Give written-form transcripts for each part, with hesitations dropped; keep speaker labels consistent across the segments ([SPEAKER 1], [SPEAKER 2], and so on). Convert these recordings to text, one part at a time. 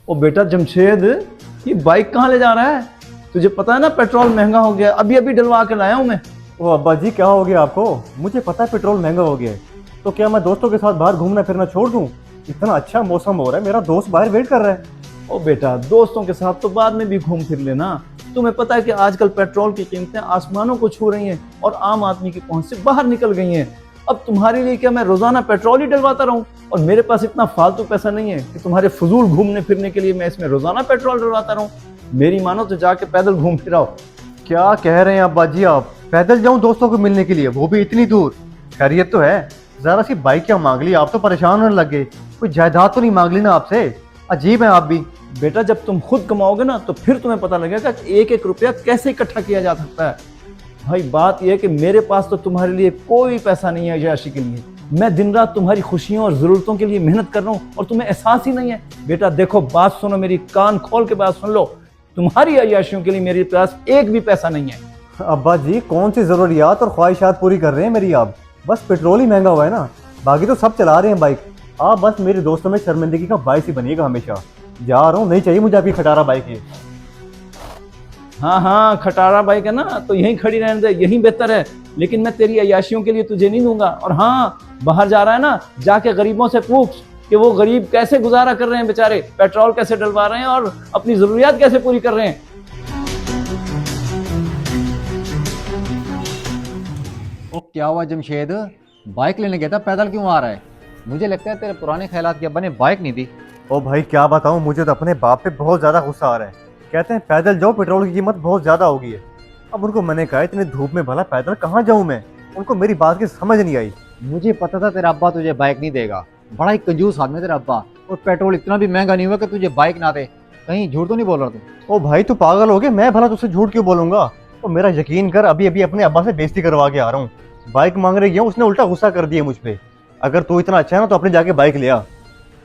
[SPEAKER 1] ओ बेटा जमशेद, ये बाइक कहाँ ले जा रहा है? तुझे पता है ना पेट्रोल महंगा हो गया, अभी अभी डलवा के लाया हूँ मैं।
[SPEAKER 2] ओ अब्बा जी, क्या हो गया आपको? मुझे पता है पेट्रोल महंगा हो गया है, तो क्या मैं दोस्तों के साथ बाहर घूमना फिरना छोड़ दूं? इतना अच्छा मौसम हो रहा है, मेरा दोस्त बाहर वेट कर रहा है।
[SPEAKER 1] ओ बेटा, दोस्तों के साथ तो बाद में भी घूम फिर लेना। तुम्हें पता है कि आजकल पेट्रोल की कीमतें आसमानों को छू रही हैं और आम आदमी की पहुंच से बाहर निकल गई हैं। अब तुम्हारे लिए क्या मैं रोजाना पेट्रोल ही डलवाता रहूं? और मेरे पास इतना फालतू पैसा नहीं है कि तुम्हारे फजूल घूमने फिरने के लिए मैं इसमें रोजाना पेट्रोल डलवाता रहूं। मेरी मानो तो जाके पैदल घूम फिराओ।
[SPEAKER 2] क्या कह रहे हैं अब्बा जी आप? पैदल जाऊं दोस्तों को मिलने के लिए, वो भी इतनी दूर? खैरियत तो है? जरा सी बाइक क्या मांग ली, आप तो परेशान होने लग गए। कोई जायदाद तो नहीं मांग ली ना आपसे? अजीब है आप भी।
[SPEAKER 1] बेटा, जब तुम खुद कमाओगे ना तो फिर तुम्हें पता लगेगा कि एक एक रुपया कैसे इकट्ठा किया जा सकता है। भाई बात यह है कि मेरे पास तो तुम्हारे लिए कोई पैसा नहीं है अय्याशी के लिए। मैं दिन रात तुम्हारी खुशियों और जरूरतों के लिए मेहनत कर रहा हूँ और तुम्हें एहसास ही नहीं है। बेटा देखो, बात सुनो मेरी, कान खोल के बात सुन लो। तुम्हारी अय्याशियों के लिए मेरे पास एक भी पैसा नहीं है।
[SPEAKER 2] अब्बा जी, कौन सी जरूरियात और ख्वाहिशात पूरी कर रहे हैं मेरी आप? बस पेट्रोल ही महंगा हुआ है ना, बाकी तो सब चला रहे हैं बाइक। आप बस मेरे दोस्तों में शर्मिंदगी का बाइस ही बनिएगा हमेशा। जा रहा हूँ, नहीं चाहिए मुझे आपकी खटारा बाइक ये।
[SPEAKER 1] हाँ हाँ, खटारा बाइक है ना, तो यहीं खड़ी रहने दे, यहीं बेहतर है। लेकिन मैं तेरी अय्याशियों के लिए तुझे नहीं दूंगा। और हाँ, बाहर जा रहा है ना, जाके गरीबों से पूछ कि वो गरीब कैसे गुजारा कर रहे हैं बेचारे, पेट्रोल कैसे डलवा रहे हैं और अपनी जरूरियात कैसे पूरी कर रहे हैं।
[SPEAKER 3] ओ क्या हुआ जमशेद? बाइक लेने गया था, पैदल क्यों आ रहा है? मुझे लगता है तेरे पुराने ख्यालात के अब्बा ने बाइक नहीं दी।
[SPEAKER 2] ओ भाई क्या बताऊँ, मुझे तो अपने बाप पे बहुत ज्यादा गुस्सा आ रहा है। कहते हैं पैदल जाओ, पेट्रोल की कीमत बहुत ज्यादा हो गई है। अब उनको मैंने कहा इतनी धूप में भला पैदल कहाँ जाऊँ मैं? उनको मेरी बात की समझ नहीं आई।
[SPEAKER 3] मुझे पता था तेरा अब्बा तुझे बाइक नहीं देगा। बड़ा ही कंजूस आदमी है तेरा अब्बा। और पेट्रोल इतना भी महंगा नहीं हुआ कि तुझे बाइक ना दे। कहीं झूठ तो नहीं बोल रहा तू?
[SPEAKER 2] ओ भाई तू पागल हो गया, मैं भला तुझसे झूठ क्यों बोलूंगा? ओ मेरा यकीन कर, अभी अभी अपने अब्बा से बेइज्जती करवा के आ रहा हूँ। बाइक मांगने गया, उसने उल्टा गुस्सा कर दिया मुझ पे। अगर तू इतना अच्छा है ना तो अपने जाके बाइक ले आ।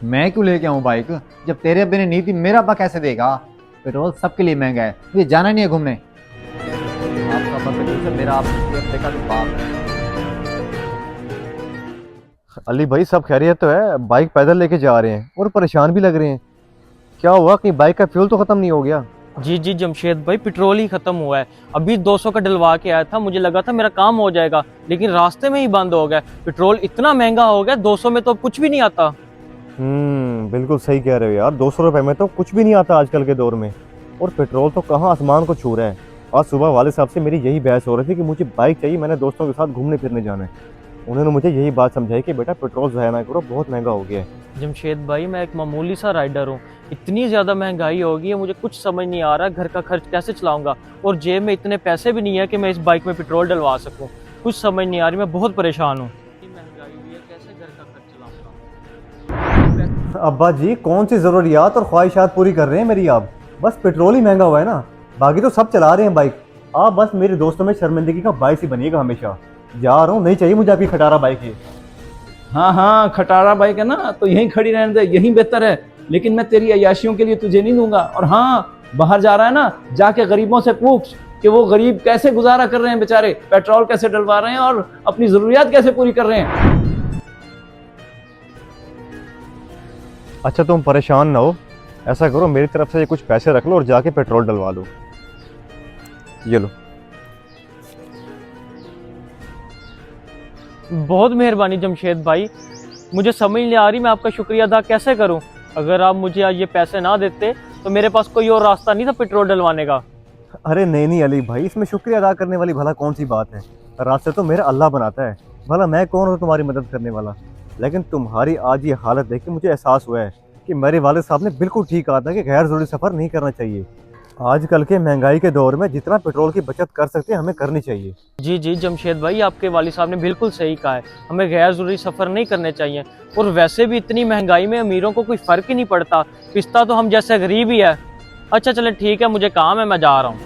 [SPEAKER 3] मैं क्यों लेके आऊँ बाइक? जब तेरे अब्बे ने नहीं दी, मेरा अब्बा कैसे देगा? पेट्रोल सबके लिए महंगा है, तुझे जाना नहीं है घूमने। आपका अब्बा कंजूस है, मेरा अब्बा का बाप है।
[SPEAKER 2] अली भाई सब खैरियत तो है? बाइक पैदल लेके जा रहे हैं और परेशान भी लग रहे हैं। क्या हुआ, कहीं बाइक का फ्यूल तो खत्म नहीं हो गया?
[SPEAKER 4] जी जी जमशेद भाई, पेट्रोल ही खत्म हुआ है। अभी 200 का डलवा के आया था, मुझे लगा था मेरा काम हो जाएगा, लेकिन रास्ते में ही बंद हो गया। पेट्रोल इतना महंगा हो गया, 200 में तो कुछ भी नहीं आता।
[SPEAKER 2] बिल्कुल सही कह रहे हो यार, 200 रुपए में तो कुछ भी नहीं आता आजकल के दौर में। और पेट्रोल तो कहाँ आसमान को छू रहा है। आज सुबह वाले साहब से मेरी यही बहस हो रही थी कि मुझे बाइक चाहिए, मैंने दोस्तों के साथ घूमने फिरने जाना है। उन्होंने मुझे यही बात समझाई कि बेटा पेट्रोल ज़ाया ना करो, बहुत महंगा हो गया है।
[SPEAKER 4] जमशेद भाई, मैं एक मामूली सा राइडर हूँ, इतनी ज़्यादा महंगाई हो गई है, मुझे कुछ समझ नहीं आ रहा घर का खर्च कैसे चलाऊंगा। और जेब में इतने पैसे भी नहीं है कि मैं इस बाइक में पेट्रोल डलवा सकूँ। कुछ समझ नहीं आ रही, मैं बहुत परेशान हूँ। महंगाई हुई है, कैसे घर का खर्च चलाऊंगा?
[SPEAKER 2] अब्बा जी, कौन सी ज़रूरियात और ख्वाहिशात पूरी कर रहे हैं मेरी आप? बस पेट्रोल ही महंगा हुआ है ना, बाकी तो सब चला रहे हैं बाइक। आप बस मेरे दोस्तों में शर्मिंदगी का बाइस ही बनिएगा हमेशा। जा रहा हूँ, नहीं चाहिए मुझे आपकी खटारा बाइक ये।
[SPEAKER 1] हाँ हाँ, खटारा बाइक है ना, तो यहीं खड़ी रहने दे, यहीं बेहतर है। लेकिन मैं तेरी अय्याशियों के लिए तुझे नहीं दूंगा। और हाँ, बाहर जा रहा है ना, जाके गरीबों से पूछ कि वो गरीब कैसे गुजारा कर रहे हैं बेचारे, पेट्रोल कैसे डलवा रहे हैं और अपनी जरूरियात कैसे पूरी कर रहे हैं।
[SPEAKER 2] अच्छा तुम परेशान ना हो, ऐसा करो मेरी तरफ से ये कुछ पैसे रख लो और जाके पेट्रोल डलवा लो। ये लो।
[SPEAKER 4] बहुत मेहरबानी जमशेद भाई, मुझे समझ नहीं आ रही मैं आपका शुक्रिया अदा कैसे करूं। अगर आप मुझे आज ये पैसे ना देते तो मेरे पास कोई और रास्ता नहीं था पेट्रोल डलवाने का।
[SPEAKER 2] अरे नहीं अली भाई, इसमें शुक्रिया अदा करने वाली भला कौन सी बात है? रास्ते तो मेरा अल्लाह बनाता है, भला मैं कौन हूँ तुम्हारी मदद करने वाला? लेकिन तुम्हारी आज ये हालत देख के मुझे एहसास हुआ है कि मेरे वालिद साहब ने बिल्कुल ठीक कहा था कि गैर ज़रूरी सफ़र नहीं करना चाहिए। आजकल के महंगाई के दौर में जितना पेट्रोल की बचत कर सकते हैं हमें करनी चाहिए।
[SPEAKER 4] जी जी जमशेद भाई, आपके वालिद साहब ने बिल्कुल सही कहा है, हमें गैर ज़रूरी सफ़र नहीं करने चाहिए। और वैसे भी इतनी महंगाई में अमीरों को कोई फ़र्क ही नहीं पड़ता, पिस्ता तो हम जैसे गरीब ही है। अच्छा चलें ठीक है, मुझे काम है, मैं जा रहा हूँ।